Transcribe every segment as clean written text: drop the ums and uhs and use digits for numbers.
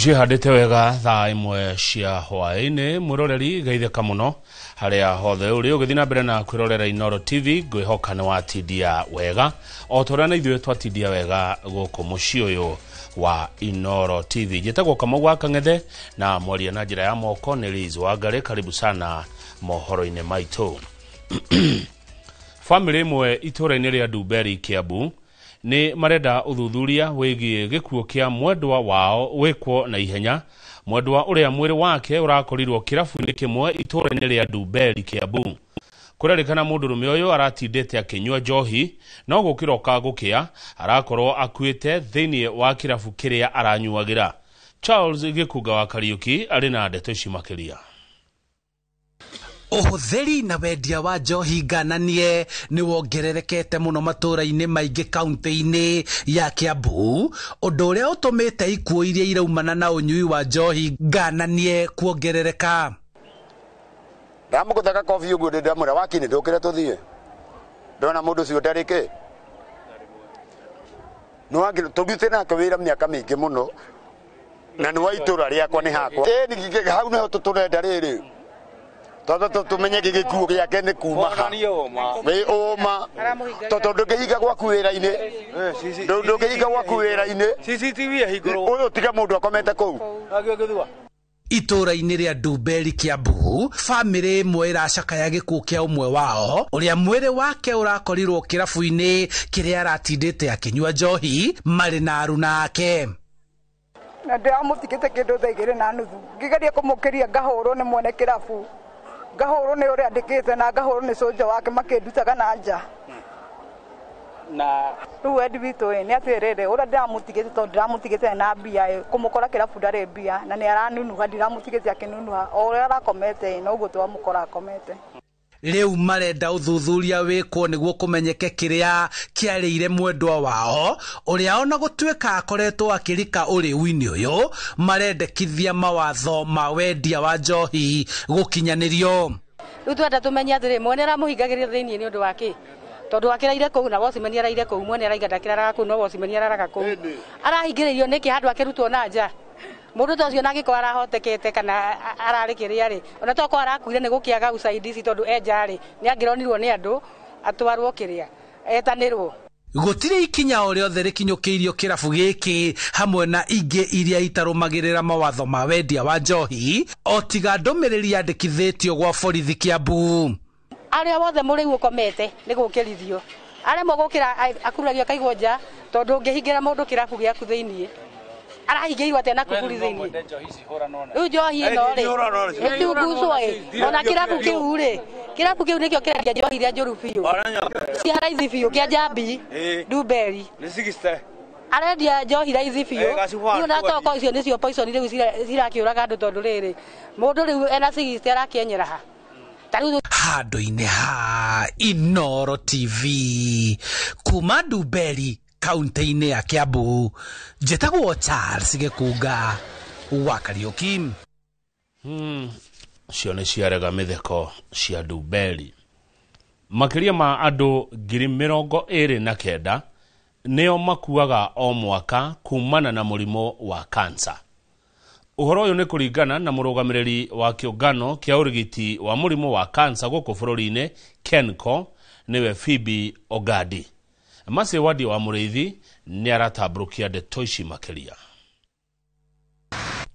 Tucihandite wega thaa imwe cia hwaini mwiroreri geitheka muno haria hothe uri ugithi na mbere na kwirorera Inoro TV ngwihoka ni watindia wega o toria na ithuĩ twatindia wega guku mucii uyu wa Inoro TV. Njĩtagwo Kamau wa Kang'ethe na mwaria na njĩra ya moko nĩ Liz Wangari. Karibu sana mohoro-inĩ maitũ. Family imwe itũra-inĩ rĩa Ndumberi Kiambu ni marenda uthuthuria wĩgiĩ gĩkuũ kĩa mwendwa wao wĩkwo na ihenya. Mwendwa ũrĩa mwĩrĩ wake ũrakorirwo kĩrabu-inĩ kĩmwe itũra-inĩ rĩa Ndumberi Kiambu. Kũrerĩkana mũndũrũme ũyũ aratindĩte akĩnyua njohi, no gũkĩroka gũkĩa arakorwo akuĩte thĩinĩ wa kĩrabu kĩrĩa aranyuagĩra. Charles Gĩkunga wa Kariuki arĩ na ndeto ici makĩria. Ũhũthĩri na wendia wa njohi ngananie nĩ wongererekete mũno matũra-inĩ maingĩ kaunti-inĩ ya Kiambu, ũndũ ũrĩa ũtũmĩte ikuũ iria iraumana na ũnyui wa njohi ngananie kuongerereka. Ndamũgũthaga kofi ũguo ndĩramwĩra wakinĩ ndũkĩre tũthiĩ. Ndona mũndũ ũcio ndarĩkĩ. Nĩwangĩrwo tũrute nake wĩra mĩaka mĩingĩ mũno na nĩ wa itũra rĩakwa nĩ hakwa. Ningĩ hau nĩho tũtũrenda rĩrĩ. Tondũ tumenye gĩkuũ gĩake nĩ kuma ha. Wĩ ũma. Tondũ ndũngĩhinga gwaku wĩra-inĩ. Ndũngĩhinga gwaku wĩra-inĩ. CCTV yahingũrwo. Ũyũ tiga mũndũ akomete kũu. Itũra-inĩ rĩa Ndumberi Kiambu, family imwe iracakaya gĩkuũ kĩa ũmwe wao ũrĩa mwĩrĩ wake ũrakorirwo kĩrabu-inĩ kĩrĩa aratindĩte akĩnyua njohi marĩ na aruna ake. Na ndĩramũtigĩte kĩndũ thaa igĩrĩ na nuthu, ngĩgeria kũmũkĩria ngahũrwo nĩ mwene kĩrabu, ngahũrwo nĩ ũrĩa andĩkĩte na ngahũrwo nĩ soja wake makĩndutaga na nja. Na rĩu wendi witũ nĩ atwĩrĩre ũrĩa ndĩramũtigĩte tondũ ndĩramũtigĩte na mbia kũmũkora kĩrabu ndarĩ mbia na nĩ aranunuha, ndiramũtigĩte akĩnunuha o ũrĩa arakomete noguo twamũkora akomete. Rĩu marenda ũthuthuria wĩkwo nĩguo kũmenyeke kĩrĩa kĩarĩire mwendwa wao ũrĩa ona gũtuĩka akoretwo akĩrika ũrĩu-inĩ ũyũ, marendekithia mawatho ma wendia wa njohi gũkinyanĩrio. Rĩu twenda tũmenye atĩrĩ mwene aramũhingagĩria thĩinĩ nĩ ũndũ wa kĩ? Tondũ akĩraire kũu na Wocimani araire kũu, mwene araiga ndakĩraraga kũu no Wocimani araraga kũu. Arahingĩrĩrio nĩkĩ handũ akĩrutwo na nja? Mũndũ ta ũcio nagĩko arahotekete kana ararĩ kĩrĩa rĩ, ona toko arakuire nĩ gũkĩaga usaidizi tondũ enjarĩ nĩ angĩronirwo nĩ andũ atwarwo kĩrĩa etanĩrwo. Gũtirĩ ikinya o rĩothe rĩkinyũkĩirio kĩrabu gĩkĩ hamwe na ingĩ iria itarũmagĩrĩra mawatho ma wendia wa njohi, o tiga ndũmĩrĩri yandĩkithĩtio gwa borithi Kiambu. Arĩa wothe mũrĩ ũkomete nĩ gũkĩrithio, arĩa mogũkĩra akuragio kaigwo nja tondũ ũngĩhingĩra mũndũ kĩrabu gĩaku thĩinĩ arahingĩirwo atĩa na kũguri thĩinĩ. Rĩu njohi ĩno rĩ ĩtunguswo ona kĩrabu kĩu rĩ, kĩrabu kĩu nĩkĩo kĩrendia njohi iria njũru biũ cia raithi biũ kĩa Njambi Ndumberi arendia njohi raithi biũ. Rĩu na toko icio nĩcio poison rĩu cirakĩũraga andũ tondũ rĩrĩ mũndũ rĩu ena 60 arakĩenyera ha. Handũ-inĩ ha Inoro TV kuma Ndumberi kaunti-inĩ ya Kiambu, njĩtagwo Charles Gĩkunga wa Kariuki. Cio nĩ ciarega mĩtheko cia Ndumberi. Makĩria ma andũ 29,000 nĩo makuaga o mwaka kumana na mũrimũ wa kansa. Ũhoro ũyũ nĩ kũringana na mũrũgamĩrĩri wa kĩũngano kĩa ũrigiti wa mũrimũ wa kansa gũkũ bũrũri-inĩ KENCO nĩwe Phoebe Ongadi. Mase Wadi wa Mũrĩithi nĩ aratambũrũkia ndeto ici makĩria.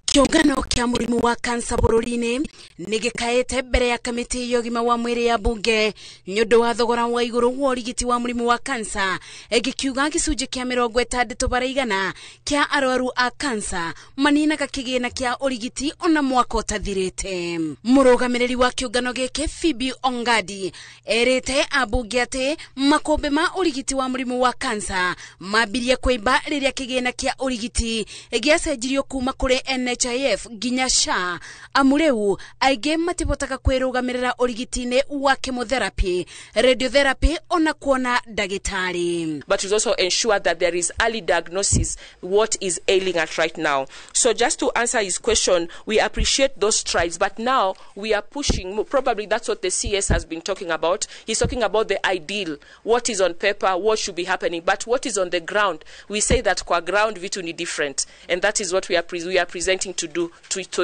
Kĩũngano kĩa mũrimũ wa kansa bũrũri-inĩ nĩ gĩkaĩte mbere ya kamĩtĩ ya ũgima wa mwĩrĩ ya bunge nĩ ũndũ wa thogora wa igũrũ wa ũrigiti wa mũrimũ wa kansa, gĩkiuga gĩcunjĩ kĩa 60% kĩa arwaru a kansa maninaga kĩgĩna kĩa ũrigiti ona mwaka ũtathirĩte. Mũrũgamĩrĩri wa kĩũngano gĩkĩ Phoebe Ongadi erĩte ambunge atĩ makũmbĩ ma ũrigiti wa mũrimũ wa kansa mambirie kwĩmba rĩrĩa kĩgĩna kĩa ũrigiti gĩacenjirio kuma kũrĩ NHIF NHIF nginya SHA amureu aige matibotaka kwirugamirira urigitine wa chemotherapy, radiotherapy ona kuona dagitari. But we also ensure that there is early diagnosis what is ailing us right now. So just to answer his question, we appreciate those strides, but now we are pushing, probably that's what the CS has been talking about. He's talking about the ideal, what is on paper, what should be happening, but what is on the ground. We say that kwa ground vitu ni different, and that is what we are presenting to do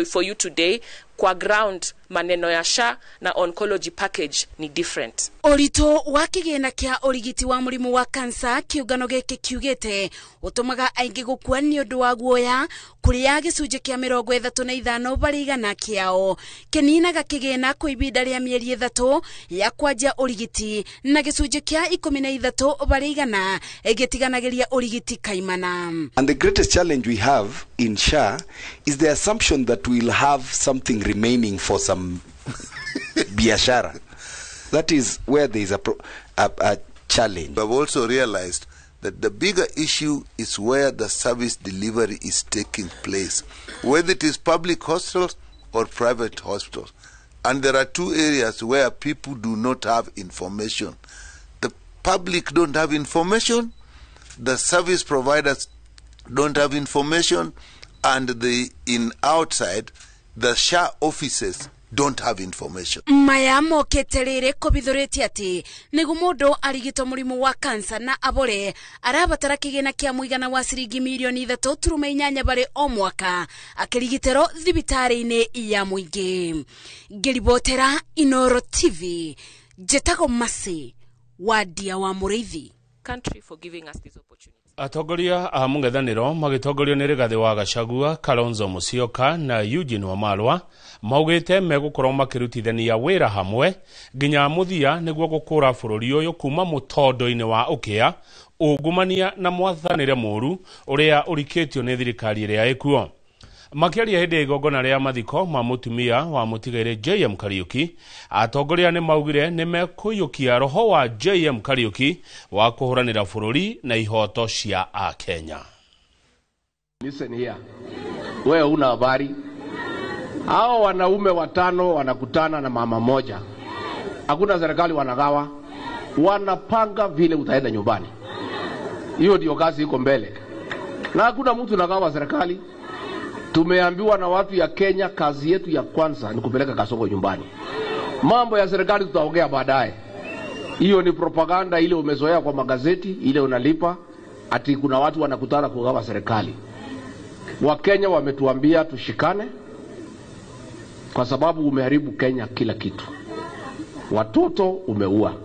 for you today. Kwa ground maneno ya SHA na oncology package ni different. Orito wa kigena kia origiti wa murimu wa kansa kiugano geke kiugete utumaga aingi gukua ni undu wa guoya kuria gicunje kia 35 bari igana kiao keninaga kigena kwa ibinda ria mieri 3 ya kwanja origiti na gicunje kia 13 bari igana egitiganagiria origiti kaimana. And the greatest challenge we have in SHA is the assumption that we'll have something remaining for some biashara. That is where there is a challenge. I've also realized that the bigger issue is where the service delivery is taking place, whether it is public hospitals or private hospitals. And there are two areas where people do not have information. The public don't have information, the service providers don't have information, and outside, the SHA offices don't have information. Maya moketerere kobithoreti ati nigu mundu arigito murimu wa kansa na abore arabatara kigena kia muigana wa ciringi milioni 3.8 bari o mwaka akirigitero thibitari-ini ya muingi. Ngiribotera Inoro TV, Jetago Masi wadia wa Muriithi. Country for giving us this opportunity. Atongoria a mung'ethaniro magitongorio ni Rigathi wa Gachagua, Kalonzo Musyoka na Eugene Wamalwa maugite megukorwo makirutithania wira hamwe nginya muthia niguo gukura bururi uyu kuma mutondo-ini wa ukia ungumania na mwathanire muru uria urikitio ni thirikari iria ikuo. Makiaria hindi igongona ria mathiko ma mutumia wa mutigaire JM Kariuki, atongoria ni maugire ni mekuyukia roho wa JM Kariuki wa kuhuranira bururi na ihoto cia a Kenya. Listen here. Wewe una habari? Hao wanaume 5 wanakutana na mama moja. Hakuna serikali wanagawa. Wanapanga vile utaenda nyumbani. Hiyo ndio kazi iko mbele. Na hakuna mtu anagawa serikali. Tumeambiwa na watu ya Kenya kazi yetu ya kwanza ni kupeleka Kasongo nyumbani. Mambo ya serikali tutaongea baadaye. Hiyo ni propaganda ile umezoea kwa magazeti, ile unalipa ati kuna watu wanakutana kugawa serikali. Wakenya wametuambia tushikane kwa sababu umeharibu Kenya kila kitu. Watoto umeua.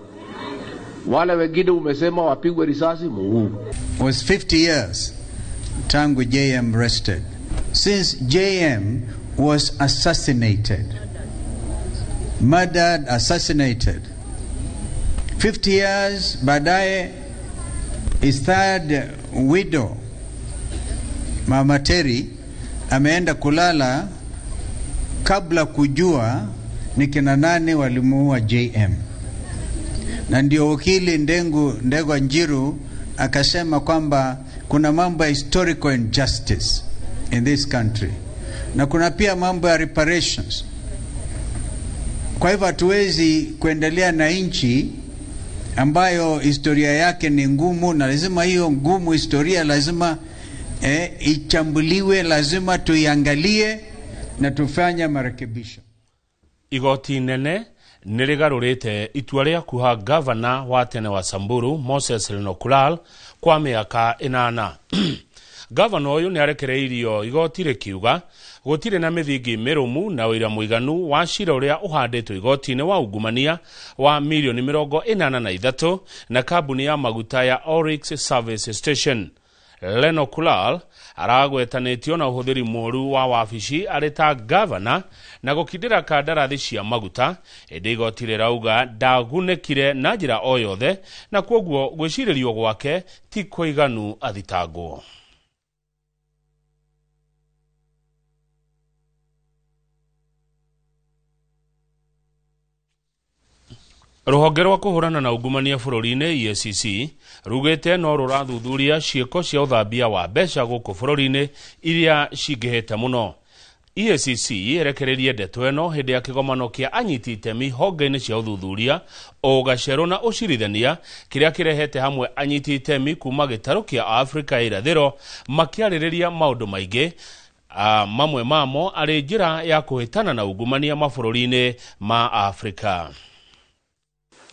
Wale wengine umesema wapigwe risasi muuu. It was 50 years tangu JM rested. Since JM was assassinated, murdered, assassinated, 50 years baadaye, his third widow, Mama Terry, ameenda kulala kabla kujua ni kina nani walimuua JM. Na ndio wakili Ndegwa Njiru akasema kwamba kuna mambo ya historical injustice in this country. Na kuna pia mambo ya reparations. Kwa hivyo hatuwezi kuendelea na nchi ambayo historia yake ni ngumu, na lazima hiyo ngumu historia lazima ichambuliwe, lazima tuiangalie na tufanye marekebisho. Igoti nene nirigarurite itua ria kuha governor wa tene wa Samburu Moses Lenokulal kwa miaka 8. Governor uyu ni arekereirio igoti rikiuga gutire na mithingi mirumu na wira muiganu wa cira uria uhanditwo igoti-ini wa ungumania wa milioni 83 na kambuni ya maguta ya Oryx Service Station. Lenokulal aragwetanitio na uhuthiri moru wa wabici arita governor na gukindira kandarathi cia maguta indi igoti rirauga ndagunekire na njira o yothe na kwoguo gwiciririo gwake ti kuiganu athitangwo. Ruhonge rwa kuhurana na ungumania bururi-ini EACC rugite no rurathuthuria ciiko cia uthambia wa mbeca guku bururi-ini iria cingihete muno. EACC yerekererie ndeto ĩno hĩndĩ ya kĩgomano kĩa anyiti itemi honge-inĩ cia ũthuthuria o gacero na ũcirithania kĩrĩa kĩrehete hamwe anyiti itemi kuma gĩtarũ kĩa Afrika ya irathĩro makĩarĩrĩria maũndũ maingĩ mamwe mamo arĩ njĩra ya kũhĩtana na ungumania mabũrũri-inĩ ma Afrika.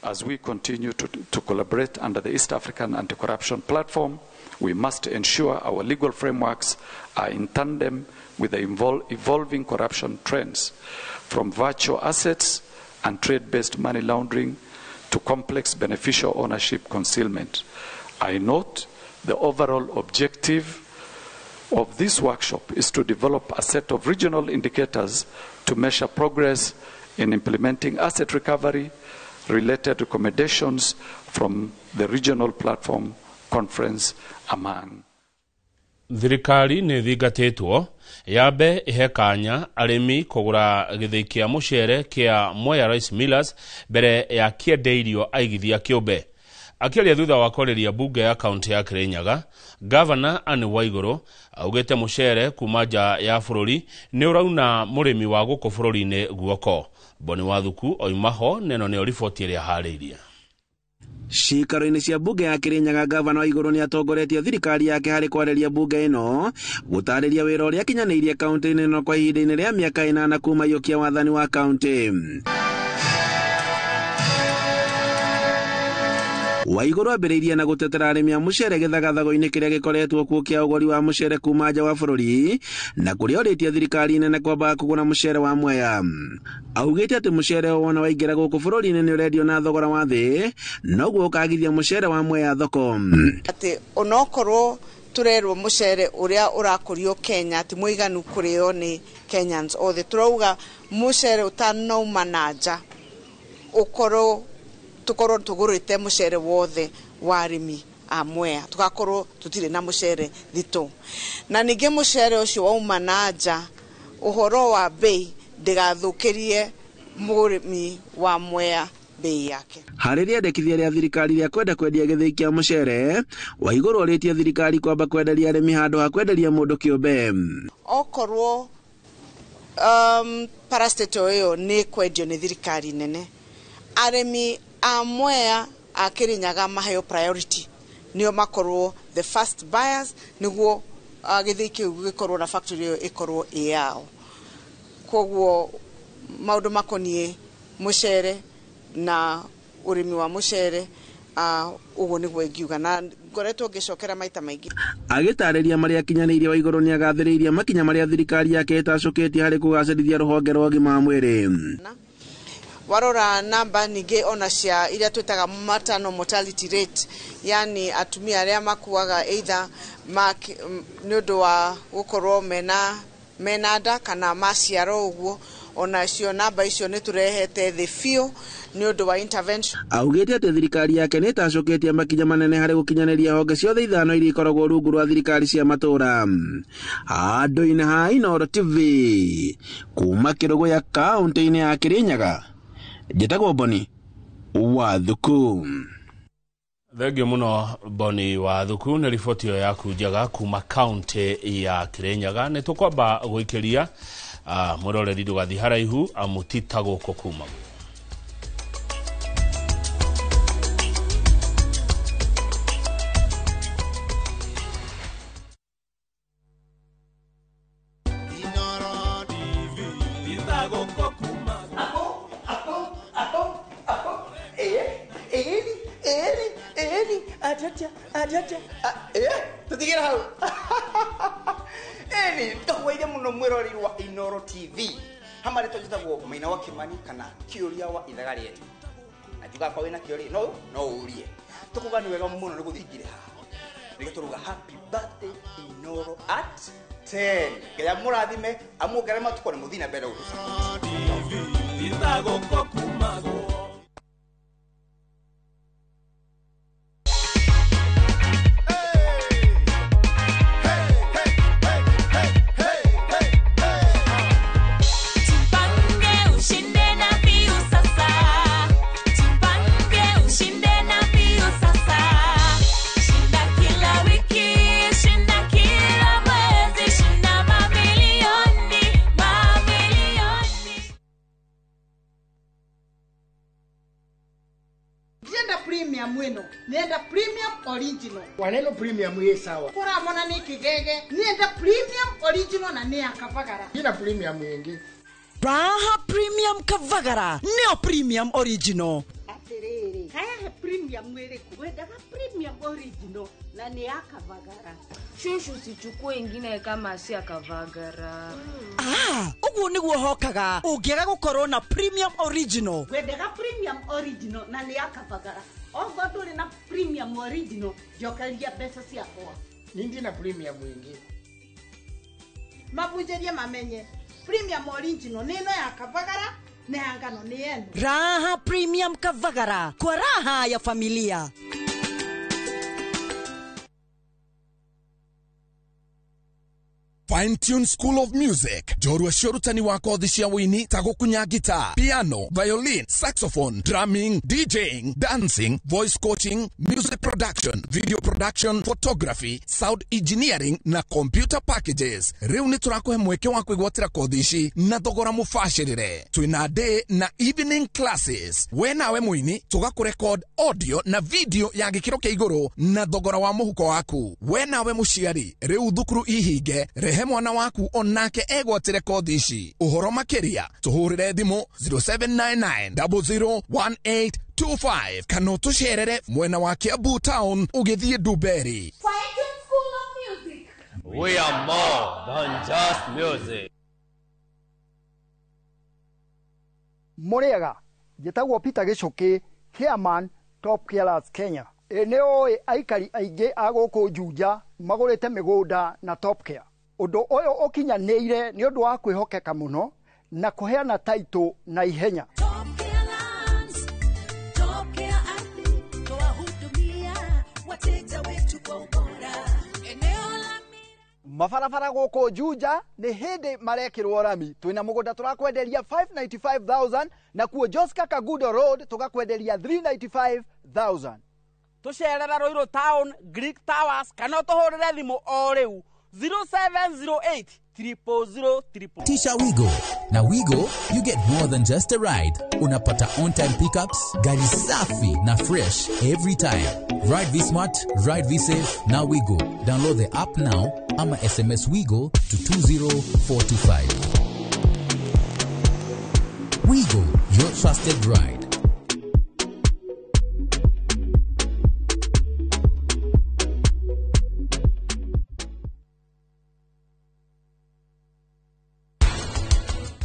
As we continue to collaborate under the East African Anti-Corruption Platform, we must ensure our legal frameworks are in tandem with the evolving corruption trends, from virtual assets and trade-based money laundering to complex beneficial ownership concealment. I note the overall objective of this workshop is to develop a set of regional indicators to measure progress in implementing asset recovery related recommendations from the regional platform conference among. Thirikari nĩ thingatĩtwo yambe ihe kanya arĩmi kũgũra gĩthĩi kĩa mũcere kĩa Mwea Rice Millers mbere ya kĩenderio aigithia kĩũmbe. Akĩaria thutha wa kwarĩria bunge ya kaunti ya Kirinyaga, Governor Anne Waigũrũ augĩte mũcere kuma nja ya bũrũri nĩ ũrauna mũrĩmi wa gũkũ bũrũri-inĩ guoko. Boni Wathuku oimaho neno nĩ riboti ĩrĩa harĩirie. Cikaro-inĩ cia bunge ya Kirinyaga, Gavana Waigũrũ nĩ atongoretie thirikari yake harĩ kwarĩria bunge ĩno gũtarĩria wĩra ũrĩa kinyanĩirie kaunti-inĩ ĩno kwa ihinda-inĩ rĩa mĩaka 8 kuma yokia wathani wa kaunti. Waigũrũ ambĩrĩirie na gũtetera arĩmi a mũcere gĩthagathago-inĩ kĩrĩa gĩkoretwo kuo kĩa ũgũri wa mũcere kuma nja wa bũrũri na kũrĩa orĩtie thirikari nene kwamba kũgũra mũcere wa Mwea. Augĩte atĩ mũcere wona waingĩra gũkũ bũrũri-inĩ nĩ ũrendio na thogora wa thĩ, noguo ũkagithia mũcere wa Mwea thoko. Atĩ onokorwo turerwo mũcere ũrĩa ũrakũrio Kenya atĩ mũiganu kũrĩo nĩ Kenyans othe, turauga mũcere ũtanauma na nja ũkorwo tukorwo tugurite mũcere wothe wa arĩmi a Mwea, tugakorwo tutire na mũcere thito. Na ningĩ mũcere ũcio wauma na nja, ũhoro wa bei ndĩgathũkĩrie mũrĩmi wa Mwea bei yake. Harĩ rĩendekithia rĩa thirikari rĩa kwenda kwendia gĩthĩi kĩa mũcere, Waigũrũ orĩtie thirikari kwamba kwenderia arĩmi handũ ha kwenderia mũndũ kĩũmbe. Okorwo parastato ĩyo nĩ kwendio nĩ thirikari nene, arĩmi a Mwea a Kirinyaga maheo priority, nĩo makorwo the first buyers, nĩguo gĩthĩi kĩu gĩkorwo na factory ĩyo ĩkorwo ĩyao. Koguo maũndũ makoniĩ mũcere na ũrĩmi wa mũcere ũguo nĩguo ingiuga, na ngoretwo ngĩcokera maita maingĩ. Agĩtarĩria marĩa kinyanĩirie, Waigũrũ nĩ agathĩrĩirie makinya marĩa thirikari yake ĩtacũkĩtie harĩ kũgacĩrithia rũhonge rwa ũgima wa mwĩrĩ. Warora namba ningĩ ona cia iria twĩtaga maternal mortality rate, yani atumia arĩa makuaga either nĩ ũndũ wa gũkorwo mena nda kana maciaro ũguo, ona cio namba icio nĩ turehete thĩ biũ nĩ ũndũ wa intervention. Augĩte atĩ thirikari yake nĩ ĩtacũkĩtie makinya manene harĩ gũkinyanĩria honge ciothe ithano iria ikoragwo rungu rwa thirikari cia matũra. Handũ-inĩ ha Inooro TV kuma Kĩrũgũ ya kaunti-inĩ ya Kirinyaga, njĩtagwo Boni Wathuku. Thengio mũno Boni Wathuku, nĩ riboti ĩyo yaku njega kuma kaunti ya Kirinyaga. Nĩ tũkwamba gũikĩria mũroreri ndũgathiĩ haraihu amũtita gũkũ kuma. Tutigira hau. Ndagwaire muno mwirori wa Inooro TV. Hamare tojitagwo Maina wa Kimani kana Kĩũria wa Ithaga rĩetu. Ajuga kwa wena kĩũria no urie. Tukuga ni wega muno niguthingire haha. Nigituruga happy birthday Inooro at 10. Gaya murathime amugere matuko ni muthina mbere urusa. Itago kokumago. Shinda kila mwezi, shinda mamilioni, mweno nienda premium original. Waneno premium ye sawa. Kura mona ni kigege nienda premium original na ni akavagara. Ina premium yengi. Raha Premium Kavagara neo premium original. Atiriri kaya he premium mwele kuwenda premium original na ni akavagara. Shushu sichukue ingine kama si akavagara. Ugu niguo hokaga ungiaga gukorwo na premium original. Wendega premium original na ni akavagara. Ogo nduri na premium original jokeria pesa ciakwa. Nindi na premium yengi. Mabunjerie mamenye premium original nino ya kavagara na yangano ni yenu. Raha Premium Kavagara kwa raha ya familia. Fine Tune School of Music. Jorua shorutani wako odhishia wini tago kunya guitar, piano, violin, saxophone, drumming, DJing, dancing, voice coaching, music production, video production, photography, sound engineering na computer packages. Riu ni turakuhe mweke wa kwigwatira kodhishi na thogora mufashirire. Twina day na evening classes. We nawe mwini tugakurecord audio na video ya gikiro kia iguru na thogora wa muhuko waku. We nawe mushiari riu thukuru ihige rehe mwana waku onake egwatire kodhishi. Uhoro makiria tuhurire thimu 0799001825 kana tusherere mwena wa Kiambu Town ugithie Duberi. Fine Tune School of Music. We are more than just music. Muriega njitagwo Peter Gichuki, chairman Top Carers Kenya. Eneo aikari aingĩ a gũkũ Juja magũrĩte mĩgũnda na Top Care. Ũndũ ũyũ ũkinyanĩire nĩ ũndũ wa kwĩhokeka mũno na kũheana taitũ na ihenya. Mabarabara gũkũ Juja nĩ hĩndĩ marekĩrwo rami. Twĩna mũgũnda tũrakwenderia 595,000 na kuo Joska Kagudo Road tũgakwenderia 395,000. Tũcerera Ruiru Town, Greek Towers kana tũhũrĩre thimũ o rĩu 0708 000. Tisha Wigo. Na Wigo, you get more than just a ride. Unapata on-time pickups, gari safi na fresh every time. Ride V-Smart, ride V-Safe, na Wigo. Download the app now, ama SMS Wigo to 20425. Wigo, your trusted ride.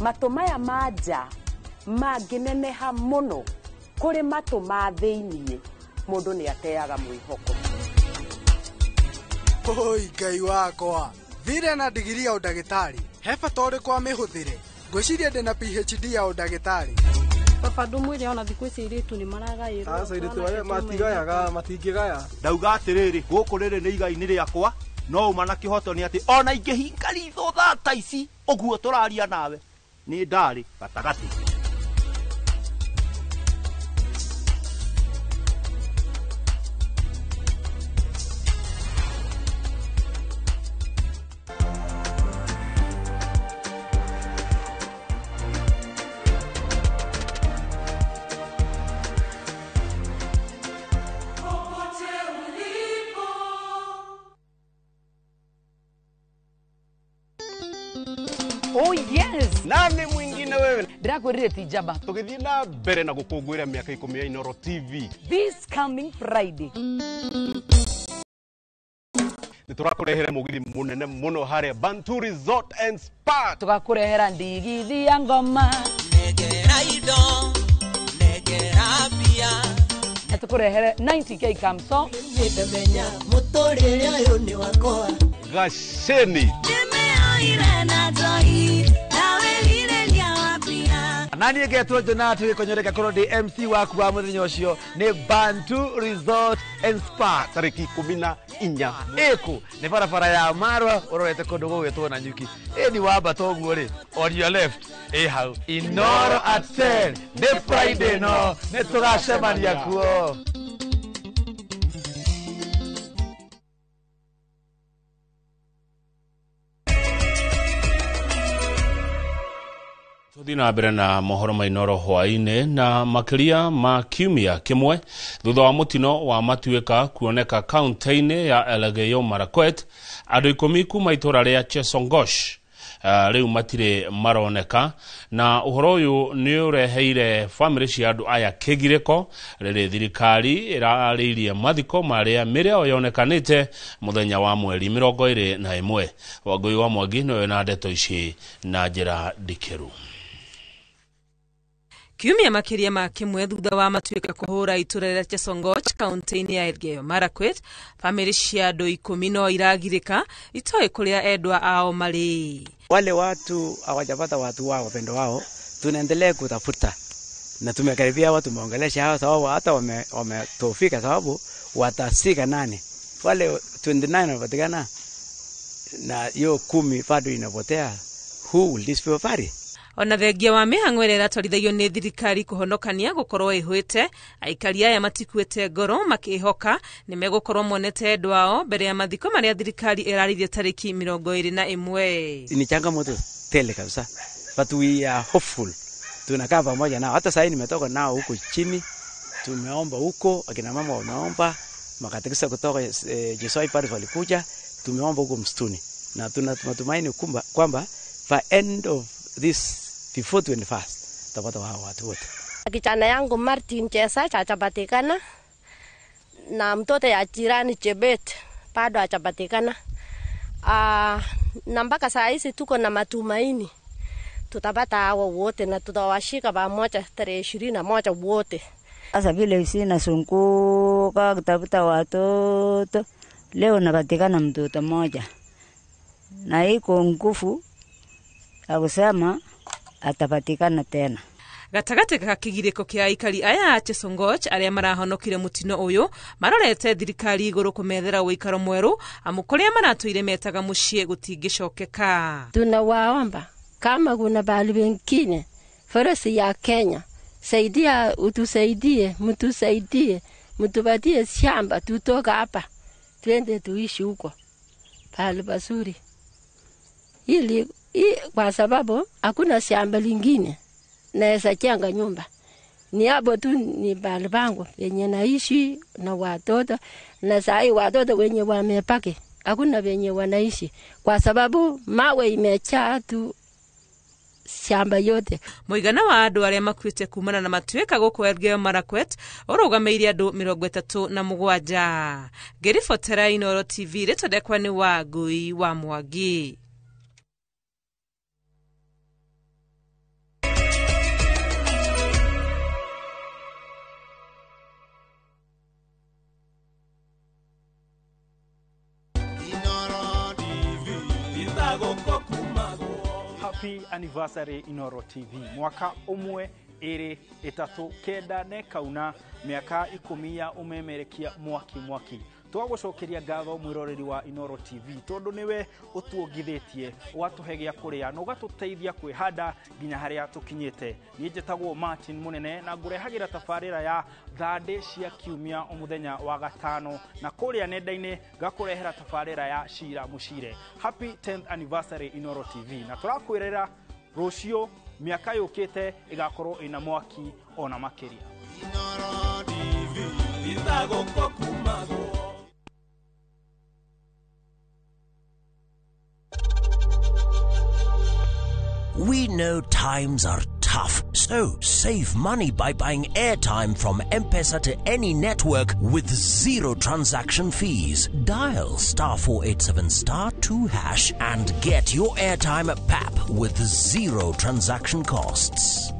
Matũ maya manja mangĩneneha mũno kũrĩ matũ ma thĩiniĩ mũndũ nĩ ateaga mwĩhoko. Oi Ngai wakwa, thire na digiri ya ũndagĩtarĩ he bata ũrĩkũ wa mĩhũthĩre? Ngwĩciria ndĩna PhD ya ũndagĩtarĩ. Baba ndũmwĩre ona thikũ ici airĩtu nĩ maragaĩrwo. Aca airĩtu aya matigayaga matingĩgaya. Ndauga atĩrĩrĩ, gũkũ rĩrĩ nĩ igai-inĩ rĩakwa, no uma na kĩhoto nĩ atĩ ona ingĩhinga ritho thata ici ũguo tũraria nawe nĩ ndarĩ gatagatĩ. Oh yes. Nani mwingine wewe? Ndirakwirire ti njamba. Tugithie na mbere na gukungwira miaka 10 ya Inoro TV. This coming Friday. Niturakurehere mugithi munene muno hare Bantu Resort and Spa. Tugakurehera ndigithi ya ngoma. Negera ido, negera pia. Tukurehere 90k kamso. Nitemenya mutorere ayo ni wakoa. Gasheni. Nani getwo Jonathan wikonyoreka koro ndi MC waku wa muthenya ucio ni Bantu Resort and Spa tariki 14 eku ni barabara ya Marwa urorete kundu gugwitwo na nyuki ni wamba toguo ri on your left hau Inoro at 10 ni Friday no ni tugacemania kuo. Tuthi na mbere na mohoro mainoro hwaine na makiria ma kiumia kimwe thutha wa mutino wa matuika kuoneka kaunti-ini ya Elgeyo Marakwet andu 10 kuma itura ria Chesongoch riu matire maroneka na uhoro uyu ni ureheire family cia andu aya kigireko riri thirikari iraririe mathiko maria mireo yonekanite muthenya wa mweri 21 Wangui wa Mwangi no na ndeto ici na njira ndikiru. Kiumia makiria ma kimwe thutha wa matuika kuhura itura ria Chesongoch kaunti-ini ya Elgeyo Marakwet family cia andu 10 no iragirika itoi kuria endwa ao mari. Wale watu hawajapata watu wao wapendo wao, tunaendelea kutafuta na tumekaribia watu, tumeongelesha hao sababu hata wametofika sababu watasika 8 wale 29 wanapatikana na hiyo 10 bado inapotea. Who will this be for? Ona thengia wa mihango ira twarithagio ni thirikari kuhonokania gukorwo ihwite aikari aya matikuete ngoro makihoka ni megukorwo monete endwao mbere ya mathiko maria thirikari iraririe tariki 21. Ni changamoto tele kabisa, but we are hopeful. Tunakaa pamoja nao, hata sasa nimetoka nao huko chini, tumeomba huko, akina mama wameomba, makatekisa kutoka Jesoi Paris walikuja, tumeomba huko msituni na tunatumaini kwamba by end of this before 21st tapata watu wote. Kijana yangu Martin Chesa hajapatikana na mtoto ya jirani Chebet bado hajapatikana. Na mpaka saa hizi tuko na matumaini tutapata hao wote na tutawashika pamoja tarehe 21 wote. Sasa vile sina sunguka kutafuta watoto, leo napatikana mtoto mmoja na iko nguvu akusema atapatikana tena. Gatagate ka kigiriko kia aikari aya Chesongoch aria marahonokire mutino uyu marorete thirikari iguru kumethera uikaro mweru amukoria maratuire metaga mucie gutingicokeka. Tunawaomba kama kuna bali wengine foresi ya Kenya saidia, utusaidie, mtusaidie, mtupatie shamba tutoka hapa twende tuishi huko pale pazuri, ili kwa sababu hakuna shamba lingine naweza jenga nyumba. Ni hapo tu ni bali bangu yenye naishi na watoto, na sai watoto wenye wamepaki hakuna wenye wanaishi kwa sababu mawe imejaa tu shamba yote. Muigana wa andu aria makwite kumana na matuika guku Elgeyo Marakwet urugameirie andu 37. Gerifotera Inoro TV ritodekwa ni Wangui wa Mwangi. Happy anniversary Inoro TV. Mwaka umwe iri itatu kenda ne kauna miaka 10 ya umemerekia mwaki. Twagucokeria ngatho mwiroreri wa Inoro TV tondu niwe utuongithitie watuhegia kuria no gatuteithia kwihanda ginya haria tukinyite. Ni njitagwo Martin Munene na ngurehagira tafarira ya thande cia kiumia umuthenya wa gatano na kuria nenda-ini gakurehera tafarira ya Shira Mushire. Happy 10th anniversary Inoro TV na turakwirera rucio miaka yukite igakorwo ina mwaki ona makiria. Inoro TV itagoko kumago. We know times are tough, so save money by buying airtime from M-Pesa to any network with zero transaction fees. Dial *487*2# and get your airtime PAP with zero transaction costs.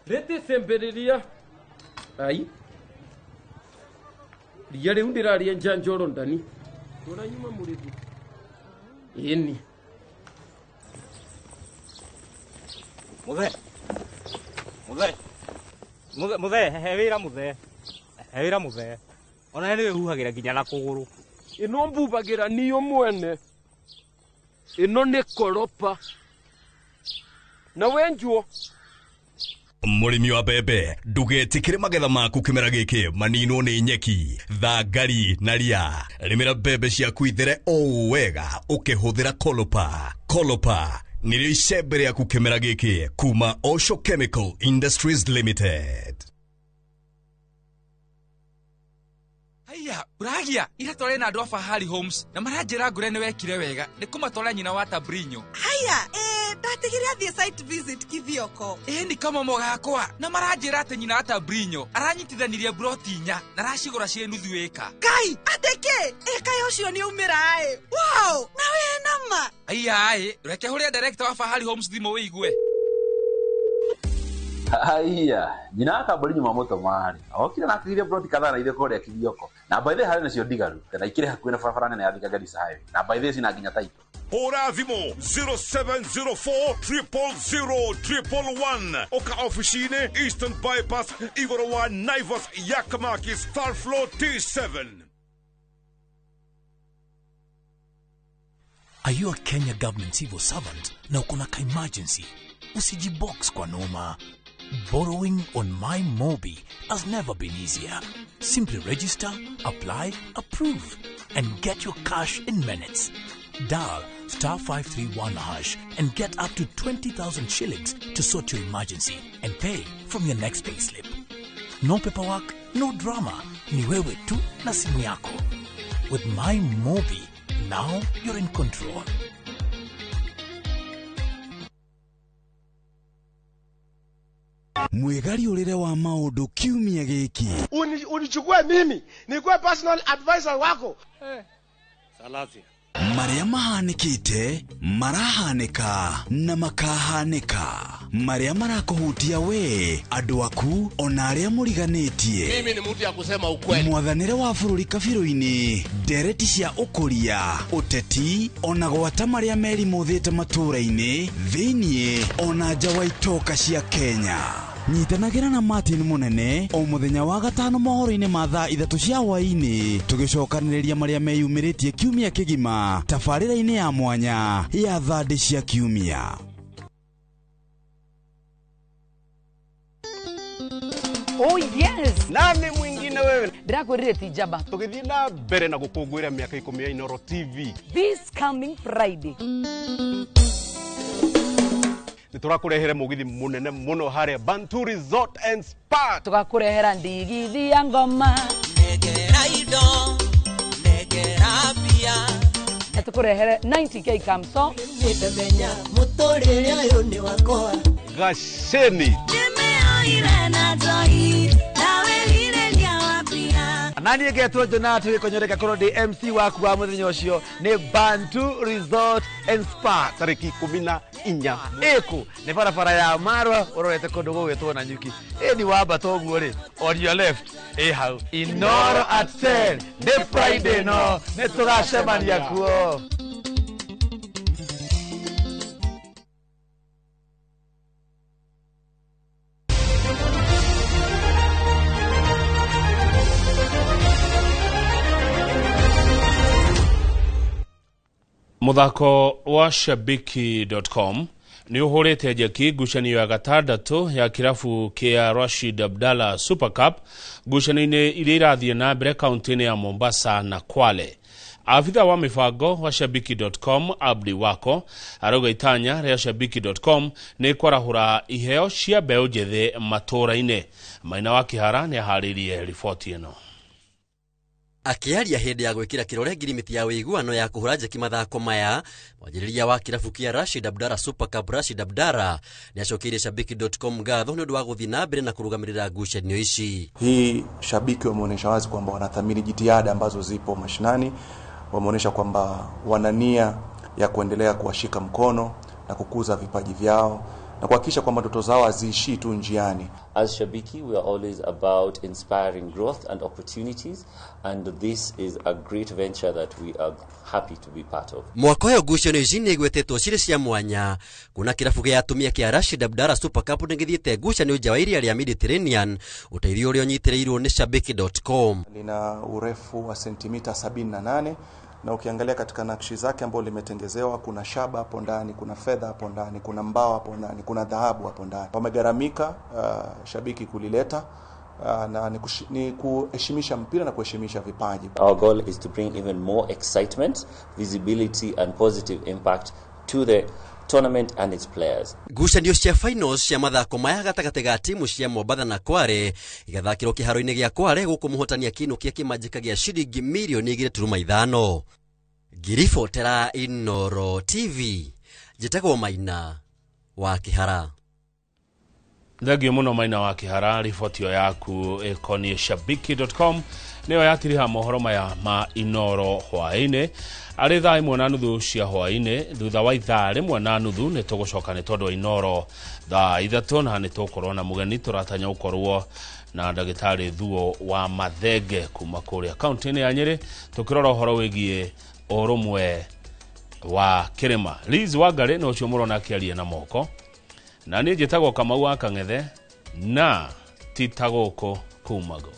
Rete semberiria. Ai. Riyare undiraria njanjoro ndani. Tuna nyuma murithi. Ini. Muthe, hewira muthe. Ona niwe huhagira ginya na kuguru. Ino mbubagira niyo mwene. Ino ni koropa. Na wenjuo. Murimi wa bebe ndugetikire magetha maku kimera giki manino ni nyeki thangari na ria. Rimira bebe ciaku ithere o wega ukihuthira Kolopa nĩrĩo icembe rĩaku kĩmera gĩkĩ kuma Osho Chemical Industries Limited. Haya, uragia ira tole na andũ Fahari Homes na maranjĩra ngure nĩ wekire wega nĩ kũmatwara nyina wa Tabrinyo. Haya, ndatigire athie site visit Kithioko. Ni kama mogakwa na maranjĩra atĩ nyina wa Tabrinyo aranyitithanirie broti 4 na racigũra cie nuthu eka. Kai, ateke, eka yocio nĩ umĩra Wow, na we nama. Haya, reke hũrĩa director wa Fahari Homes thimo wĩigue. Haya, nyina Tabrinyo mamoto mari. Okire na kire broti kadhaa na ile kore ya Kithioko. Na by the way nacio digaru kana ikire hakuhĩ na barabara nene ya Thika Garissa Highway. Na by the way sina nginya title. Hora thimo 0704000111 Oka officine Eastern Bypass Igorowa Naivas Yakamaki Star Floor T7. Are you a Kenya government civil servant na uko na emergency? Usijibox kwa noma. Borrowing on MyMobi has never been easier. Simply register, apply, approve, and get your cash in minutes. Dial *531# and get up to 20,000 shillings to sort your emergency and pay from your next payslip. No paperwork, no drama. Ni wewe tu na simu yako. With MyMobi, now you're in control. Mwegari ulire wa maundu kiumia giki. Unichukue mimi, nikuwe personal advisor wako. Salazia. Maria mahanikite, marahanika na makahanika. Maria marakuhutia we, andu aku ona aria muriganitie. Mimi ni mtu ya kusema ukweli. Mwathanire wa bururi kabiru-ini, ndereti cia ukuria, uteti ona gwata maria meri muthite matura-ini, thiini ona nja wa itoka cia Kenya. Nyitanagira na Martin Munene o muthenya wa gatano mohoro-ini ma thaa 3 cia hwaini tugicokaniriria maria meyumiritie kiumia kigima tabarĩra-ini ya mwanya ya thandi cia kiumia. Oh yes, nani mwingine wewe? Ndirakwirire ti Jaba. Tugithii na mbere na gukungwira miaka 10 ya Inoro TV. This coming Friday. Niturakurehere mugithi munene muno hare Bantu Resort and Spa. Tugakurehera ndigithi ya ngoma. Negera ido, negera pia. Tukurehere 90k kamso. Nitebenya mutorere ayo ni wakoa. Gasheni. Nimeoire na toi, nawe lile lia wapia. Nani getwo Jonathan wikonyoreka koro ndi MC waku wa muthenya ucio ni Bantu Resort and Spa tariki 14 eku ni barabara ya Marwa urorete kundu gugwitwo na nyuki ni wamba toguo ri on your left hau Inoro at 10 ni Friday no ni tugacemania kuo. Muthako wa Shabiki.com ni uhurite njeki ngucanio ya gatandatu ya kirabu kia Rashid Abdalla Super Cup ngucanio-ini iria irathie na mbere kaunti-ini ya Mombasa na Kwale. Afitha wa mibango wa Shabiki.com Abdi Wako arauga itanya ria Shabiki.com ni kwarahura iheo cia mbeu njithe matura-ini. Maina wa Kihara ni aharirie riboti ino. Akiaria hindi ya gwikira kirore ngirimiti ya wiguano ya kuhura njeki mathako maya mwanjiriria wa kirabu kia Rashid Abdalla Super Cup Rashid Abdalla ni acokiire Shabiki.com ngatho ni undu wa guthii na mbere na kurugamirira ngucanio ici. Hii Shabiki wameonyesha wazi kwamba wanathamini jitihada ambazo zipo mashinani, wameonyesha kwamba wana nia ya kuendelea kuwashika mkono na kukuza vipaji vyao na kuhakikisha kwamba ndoto zao haziishi tu njiani. As Shabiki, we are always about inspiring growth and opportunities, and this is a great venture that we are happy to be part of. Mwaka uyu ngucanio ici ni igwetetwo cirĩ cia mwanya kuna kirabu gia atumia kia Rashid Abdalla Super Cup ningithiite ngucanio nja wa iria ria Mediterranean, uteithio uria unyitirirwo ni Shabiki.com. Lina urefu wa sentimita 78 na ukiangalia katika nakshi zake ambayo limetengezewa, kuna shaba hapo ndani, kuna fedha hapo ndani, kuna mbao hapo ndani, kuna dhahabu hapo ndani. Wamegaramika shabiki kulileta na ni kuheshimisha mpira na kuheshimisha vipaji. Our goal is to bring even more excitement, visibility and positive impact to the tournament and its players. Ngucanio cia finals cia mathako maya gatagate ga timu cia Mombatha na Kware igathakirwo kiharo-ini gia Kware guku muhotania kinukia kimanjika gia ciringi milioni 2.5. Ngiribotera Inoro TV, njitagwo Maina wa Kihara. Thagio muno Maina wa Kihara, ribotio yaku ikonie shabiki.com niyo yatiriha mohoro maya ma Inoro hwaine. Ari thaa 1:30 cia hwaine, thutha wa ithaa 1:30 ni tugucoka ni tondu Inoro thaa 3 na ni tukorwo na mugeni turatanya ukorwo na ndagitari Thuo wa Mathenge kuma kuria kaunti-ini ya Nyeri, tukirora horo wigie urumwe wa Kirima. Liz Wangari no cio murona akiaria na moko, na ni njitagwo Kamau wa Kang'ethe na titaguko kumago.